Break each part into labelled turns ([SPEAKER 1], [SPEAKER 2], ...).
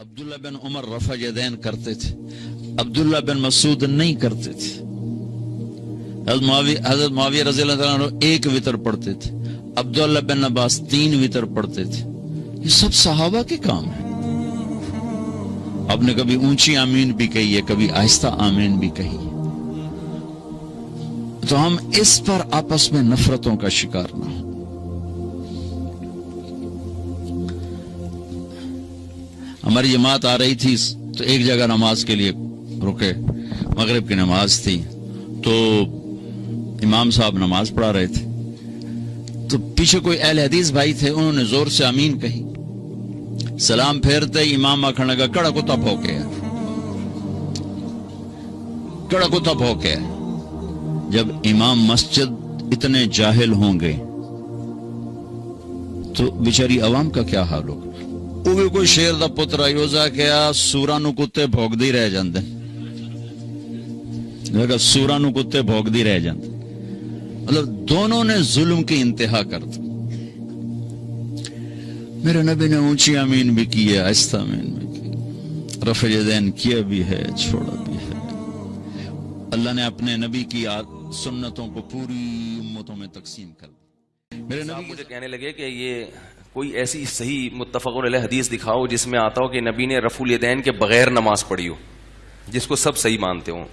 [SPEAKER 1] عبداللہ بن عمر رفع یدین کرتے تھے، عبداللہ بن مسعود نہیں کرتے تھے۔ حضرت معاویہ رضی اللہ عنہ ایک وتر پڑھتے تھے، عبداللہ بن عباس 3 وتر پڑھتے تھے۔ یہ سب صحابہ کے کام ہیں۔ آپ نے کبھی اونچی آمین بھی کہی ہے، کبھی آہستہ آمین بھی کہی ہے، تو ہم اس پر آپس میں نفرتوں کا شکار نہ ہوں۔ ہماری جماعت آ رہی تھی تو ایک جگہ نماز کے لیے رکے، مغرب کی نماز تھی، تو امام صاحب نماز پڑھا رہے تھے، تو پیچھے کوئی اہل حدیث بھائی تھے، انہوں نے زور سے آمین کہی۔ سلام پھیرتے امام آکھنے لگا کڑا کتا بھوکے ہے، کڑا کتا بھوکے ہے۔ جب امام مسجد اتنے جاہل ہوں گے تو بیچاری عوام کا کیا حال ہوگا؟ وہ بھی کوئی شیر دا پتر آئیوزا کیا سوراں نو کتے بھوک دی رہ جاندے، سوراں نو کتے بھوک دی رہ جاندے۔ مطلب دونوں نے ظلم کی انتہا کر دی۔ میرے نبی نے اونچی آمین بھی کی ہے، آہستہ آمین بھی کی، رفع یدین کیا بھی ہے، چھوڑا بھی ہے۔ اللہ نے اپنے نبی کی سنتوں کو پوری امتوں میں تقسیم کر دی۔ میرے نبی
[SPEAKER 2] مجھے کہنے لگے کہ یہ کوئی ایسی صحیح متفق علیہ حدیث دکھاؤ جس میں آتا ہو کہ نبی نے رفع الیدین کے بغیر نماز پڑھی ہو، جس کو سب صحیح مانتے ہوں۔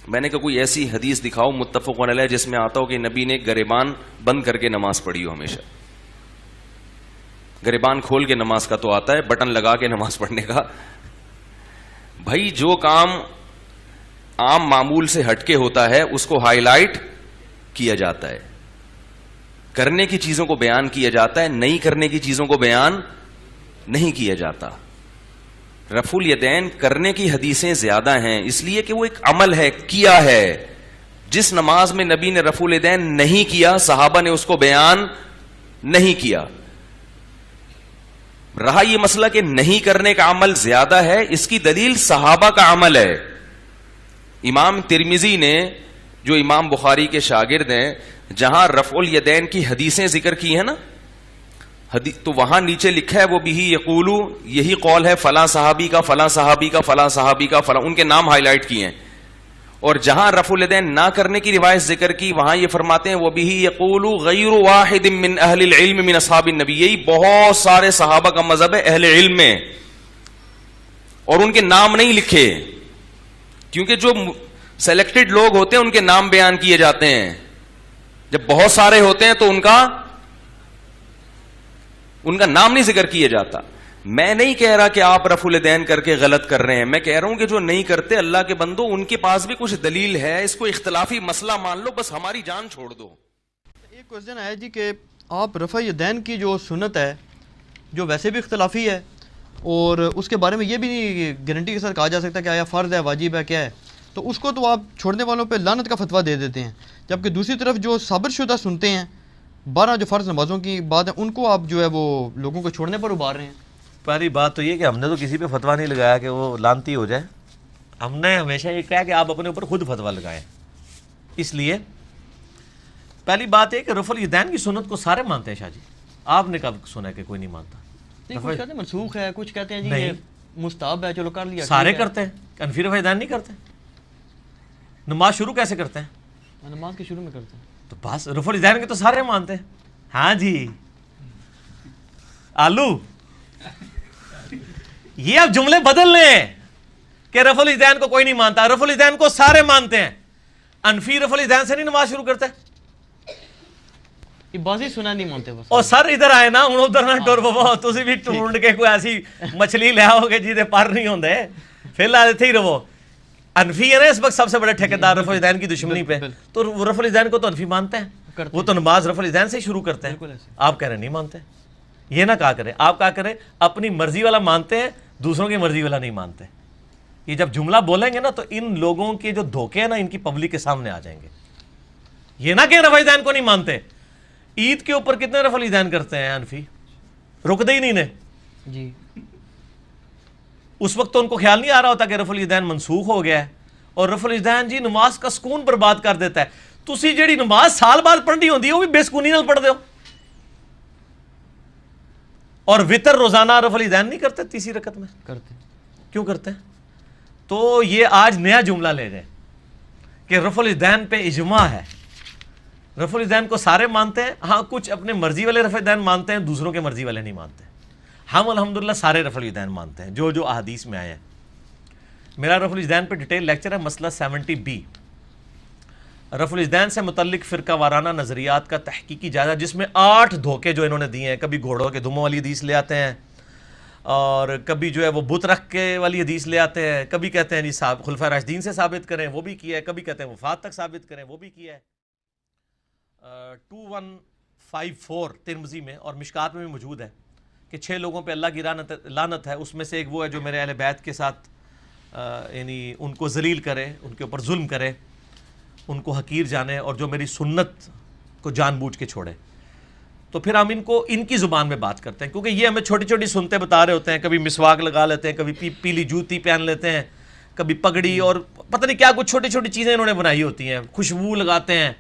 [SPEAKER 2] میں نے کہا کوئی ایسی حدیث دکھاؤ متفق علیہ جس میں آتا ہو کہ نبی نے گریبان بند کر کے نماز پڑھی ہو۔ ہمیشہ گریبان کھول کے نماز کا تو آتا ہے، بٹن لگا کے نماز پڑھنے کا بھائی جو کام عام معمول سے ہٹ کے ہوتا ہے اس کو ہائی لائٹ کیا جاتا ہے، کرنے کی چیزوں کو بیان کیا جاتا ہے، نہیں کرنے کی چیزوں کو بیان نہیں کیا جاتا۔ رفع الیدین کرنے کی حدیثیں زیادہ ہیں، اس لیے کہ وہ ایک عمل ہے، کیا ہے۔ جس نماز میں نبی نے رفع الیدین نہیں کیا، صحابہ نے اس کو بیان نہیں کیا۔ رہا یہ مسئلہ کہ نہیں کرنے کا عمل زیادہ ہے، اس کی دلیل صحابہ کا عمل ہے۔ امام ترمذی نے، جو امام بخاری کے شاگرد ہیں، جہاں رفع الیدین کی حدیثیں ذکر کی ہیں نا، تو وہاں نیچے لکھا ہے وہ بھی یقولو، یہی قول ہے فلاں صحابی کا، فلاں صحابی کا، فلاں صحابی کا، فلاں، ان کے نام ہائی لائٹ کیے ہیں۔ اور جہاں رفع الیدین نہ کرنے کی روایت ذکر کی، وہاں یہ فرماتے ہیں وہ بھی یقولو غیر واحد من اہل العلم من اصحاب النبی، یہی بہت سارے صحابہ کا مذہب ہے اہل علم میں، اور ان کے نام نہیں لکھے، کیونکہ جو سلیکٹڈ لوگ ہوتے ہیں ان کے نام بیان کیے جاتے ہیں، جب بہت سارے ہوتے ہیں تو ان کا نام نہیں ذکر کیا جاتا۔ میں نہیں کہہ رہا کہ آپ رفع الیدین کر کے غلط کر رہے ہیں، میں کہہ رہا ہوں کہ جو نہیں کرتے اللہ کے بندو، ان کے پاس بھی کچھ دلیل ہے، اس کو اختلافی مسئلہ مان لو، بس ہماری جان چھوڑ دو۔
[SPEAKER 3] ایک کوشچن ہے جی کہ آپ رفع یدین کی جو سنت ہے جو ویسے بھی اختلافی ہے، اور اس کے بارے میں یہ بھی نہیں گارنٹی کے ساتھ کہا جا سکتا کہ آیا فرض ہے، واجب ہے، کیا ہے، تو اس کو تو آپ چھوڑنے والوں پہ لعنت کا فتویٰ دے دیتے ہیں، جبکہ دوسری طرف جو ثابت شدہ سنتے ہیں 12 جو فرض نمازوں کی بات ہے، ان کو آپ جو ہے وہ لوگوں کو چھوڑنے پر ابھار رہے ہیں۔
[SPEAKER 4] پہلی بات تو یہ کہ ہم نے تو کسی پہ فتویٰ نہیں لگایا کہ وہ لعنتی ہو جائے، ہم نے ہمیشہ یہ کہا کہ آپ اپنے اوپر خود فتویٰ لگائیں۔ اس لیے پہلی بات ہے کہ رفع الیدین کی سنت کو سارے مانتے ہیں۔ شاہ جی آپ نے کب سنا ہے کہ کوئی نہیں مانتا؟
[SPEAKER 3] نہیں، کچھ کہتے ہیں منسوخ ہے، کچھ کہتے ہیں جی یہ مستحب ہے، چلو کر لیا۔
[SPEAKER 4] سارے کرتے ہیں، حنفی رفع الیدین نہیں کرتے۔ نماز شروع کیسے کرتے ہیں؟
[SPEAKER 3] نماز کے شروع میں کرتے ہیں،
[SPEAKER 4] تو بس رفع الیدین کے تو سارے مانتے ہیں۔ ہاں جی آلو، یہ آپ جملے بدل لیں کہ رفع الیدین کو کوئی نہیں مانتا، رفع الیدین کو سارے مانتے ہیں۔ حنفی رفع الیدین سے نہیں نماز شروع کرتے،
[SPEAKER 3] یہ بازی سنا نہیں مانتے بس۔
[SPEAKER 4] اور سر ادھر آئے نا ہوں ادھر نہ ٹور پو، تسی بھی ٹونڈ کے کوئی ایسی مچھلی لے آؤ گے جیدے پر نہیں ہوندے، فی الحال اتھے ہی رہو۔ حنفی ہے نا اس وقت سب سے بڑے ٹھیکیدار رفع الیدین کی دشمنی پہ، تو رفع الیدین کو تو حنفی مانتے ہیں، وہ تو نماز رفع الیدین سے ہی شروع کرتے ہیں۔ آپ کہہ رہے نہیں مانتے، یہ نہ کہا کریں، آپ کہا کریں اپنی مرضی والا مانتے ہیں، دوسروں کی مرضی والا نہیں مانتے۔ یہ جب جملہ بولیں گے نا تو ان لوگوں کے جو دھوکے ہیں نا ان کی پبلک کے سامنے آ جائیں گے۔ یہ نہ کہ رفع الیدین کو نہیں مانتے۔ عید کے اوپر کتنے رفع الیدین کرتے ہیں حنفی؟ رکتے ہی نہیں نے
[SPEAKER 3] جی،
[SPEAKER 4] اس وقت تو ان کو خیال نہیں آ رہا ہوتا کہ رفع الیدین منسوخ ہو گیا ہے، اور رفع الیدین جی نماز کا سکون برباد کر دیتا ہے۔ تسی جیڑی نماز سال بعد پڑھنی ہوندی ہے وہ بھی بے سکونی نال پڑھ دے ہو۔ اور وطر روزانہ رفع الیدین نہیں کرتے تیسری رکعت میں؟
[SPEAKER 3] کرتے
[SPEAKER 4] کیوں کرتے ہیں؟ تو یہ آج نیا جملہ لے جائیں کہ رفع الیدین پہ اجماع ہے. رفع الیدین کو سارے مانتے ہیں، ہاں کچھ اپنے مرضی والے رفع الیدین مانتے ہیں، دوسروں کے مرضی والے نہیں مانتے. ہم الحمدللہ سارے رفع الیدین مانتے ہیں جو جو احادیث میں آئے ہیں. میرا رفع الیدین پہ ڈیٹیل لیکچر ہے، مسئلہ 70B، رفع الیدین سے متعلق فرقہ وارانہ نظریات کا تحقیقی جائزہ، جس میں 8 دھوکے جو انہوں نے دیے ہیں. کبھی گھوڑوں کے دموں والی حدیث لے آتے ہیں، اور کبھی جو ہے وہ بت رکھ کے والی حدیث لے آتے ہیں، کبھی کہتے ہیں جی صاحب خلفائے راشدین سے ثابت کریں، وہ بھی کیا ہے، کبھی کہتے ہیں وفات تک ثابت کریں، وہ بھی کیا ہے. 2154 ترمذی میں اور مشکات میں بھی موجود ہے کہ 6 لوگوں پہ اللہ کی لعنت ہے. اس میں سے ایک وہ ہے جو میرے اہل بیت کے ساتھ یعنی ان کو ذلیل کرے، ان کے اوپر ظلم کرے، ان کو حقیر جانے، اور جو میری سنت کو جان بوجھ کے چھوڑے. تو پھر ہم ان کو ان کی زبان میں بات کرتے ہیں، کیونکہ یہ ہمیں چھوٹی چھوٹی سنتیں بتا رہے ہوتے ہیں. کبھی مسواک لگا لیتے ہیں، کبھی پیلی جوتی پہن لیتے ہیں، کبھی پگڑی، اور پتہ نہیں کیا کچھ چھوٹی چھوٹی چیزیں انہوں نے بنائی ہوتی ہیں، خوشبو لگاتے ہیں.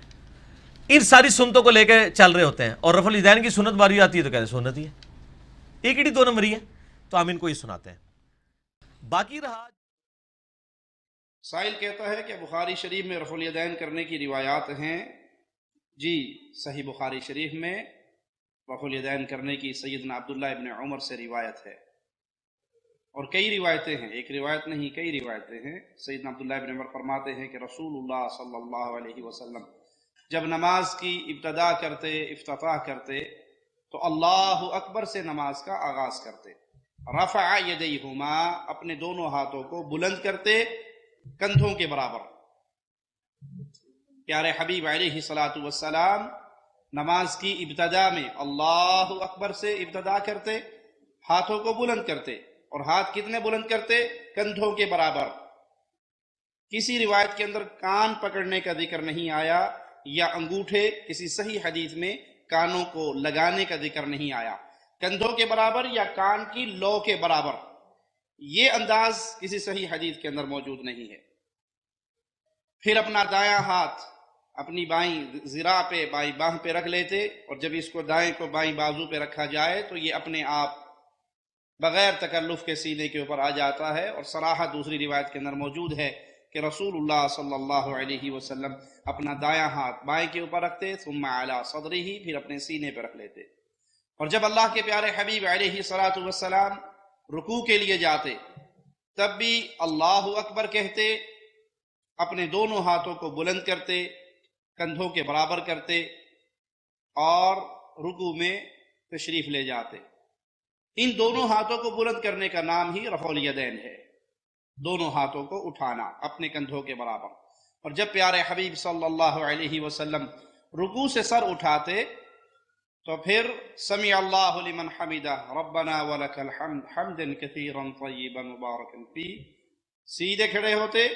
[SPEAKER 4] ان ساری سنتوں کو لے کے چل رہے ہوتے ہیں، اور رفع الیدین کی سنت باری آتی ہے تو کہتے ہیں سنت ہی ہے، ایک ہی 2 نمبری ہے. تو ہم ان کو یہ سناتے ہیں. باقی رہا،
[SPEAKER 5] سائل کہتا ہے کہ بخاری شریف میں رفع الیدین کرنے کی روایات ہیں. جی صحیح بخاری شریف میں رفع الیدین کرنے کی سیدنا عبداللہ ابن عمر سے روایت ہے، اور کئی روایتیں ہیں، ایک روایت نہیں کئی روایتیں ہیں. سیدنا عبداللہ ابن عمر فرماتے ہیں کہ رسول اللہ صلی اللہ علیہ وسلم جب نماز کی ابتدا کرتے، افتتاح کرتے، تو اللہ اکبر سے نماز کا آغاز کرتے. رفع یدیہما، اپنے دونوں ہاتھوں کو بلند کرتے کندھوں کے برابر. پیارے حبیب علیہ الصلوۃ والسلام نماز کی ابتدا میں اللہ اکبر سے ابتدا کرتے، ہاتھوں کو بلند کرتے، اور ہاتھ کتنے بلند کرتے؟ کندھوں کے برابر. کسی روایت کے اندر کان پکڑنے کا ذکر نہیں آیا، یا انگوٹھے، کسی صحیح حدیث میں کانوں کو لگانے کا ذکر نہیں آیا. کندھوں کے برابر یا کان کی لو کے برابر، یہ انداز کسی صحیح حدیث کے اندر موجود نہیں ہے. پھر اپنا دایاں ہاتھ اپنی بائیں ذراع پہ، بائیں باہ پہ رکھ لیتے، اور جب اس کو دائیں کو بائیں بازو پہ رکھا جائے تو یہ اپنے آپ بغیر تکلف کے سینے کے اوپر آ جاتا ہے. اور صراحت دوسری روایت کے اندر موجود ہے کہ رسول اللہ صلی اللہ علیہ وسلم اپنا دایاں ہاتھ بائیں کے اوپر رکھتے، ثم علی صدرہ، پھر اپنے سینے پہ رکھ لیتے. اور جب اللہ کے پیارے حبیب علیہ الصلوۃ والسلام رکوع کے لیے جاتے، تب بھی اللہ اکبر کہتے، اپنے دونوں ہاتھوں کو بلند کرتے، کندھوں کے برابر کرتے، اور رکوع میں تشریف لے جاتے. ان دونوں ہاتھوں کو بلند کرنے کا نام ہی رفع الیدین ہے، دونوں ہاتھوں کو اٹھانا اپنے کندھوں کے برابر. اور جب پیارے حبیب صلی اللہ علیہ وسلم رکوع سے سر اٹھاتے تو پھر سمع اللہ لمن حمدہ ربنا ولک الحمد حمدا کثیرا طیبا مبارکا فیہ، سیدھے کھڑے ہوتے،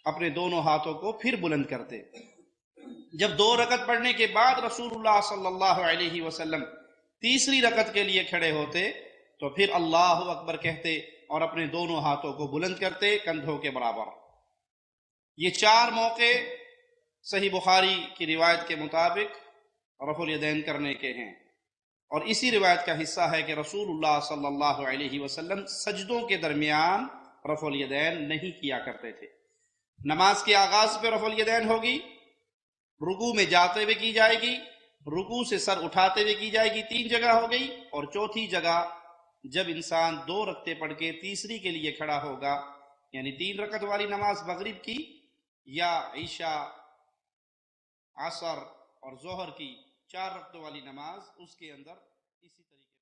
[SPEAKER 5] اپنے دونوں ہاتھوں کو پھر بلند کرتے. جب 2 رکعت پڑھنے کے بعد رسول اللہ صلی اللہ علیہ وسلم تیسری رکعت کے لیے کھڑے ہوتے تو پھر اللہ اکبر کہتے اور اپنے دونوں ہاتھوں کو بلند کرتے کندھوں کے برابر. یہ 4 موقع صحیح بخاری کی روایت کے مطابق رفع الیدین کرنے کے ہیں، اور اسی روایت کا حصہ ہے کہ رسول اللہ صلی اللہ علیہ وسلم سجدوں کے درمیان رفع الیدین نہیں کیا کرتے تھے. نماز کے آغاز پہ رفع الیدین ہوگی، رکوع میں جاتے ہوئے کی جائے گی، رکوع سے سر اٹھاتے ہوئے کی جائے گی، 3 جگہ ہو گئی. اور چوتھی جگہ جب انسان 2 رکعتیں پڑھ کے تیسری کے لیے کھڑا ہوگا، یعنی 3 رکعت والی نماز مغرب کی، یا عشاء، عصر اور ظہر کی 4 رکعتوں والی نماز، اس کے اندر اسی طریقے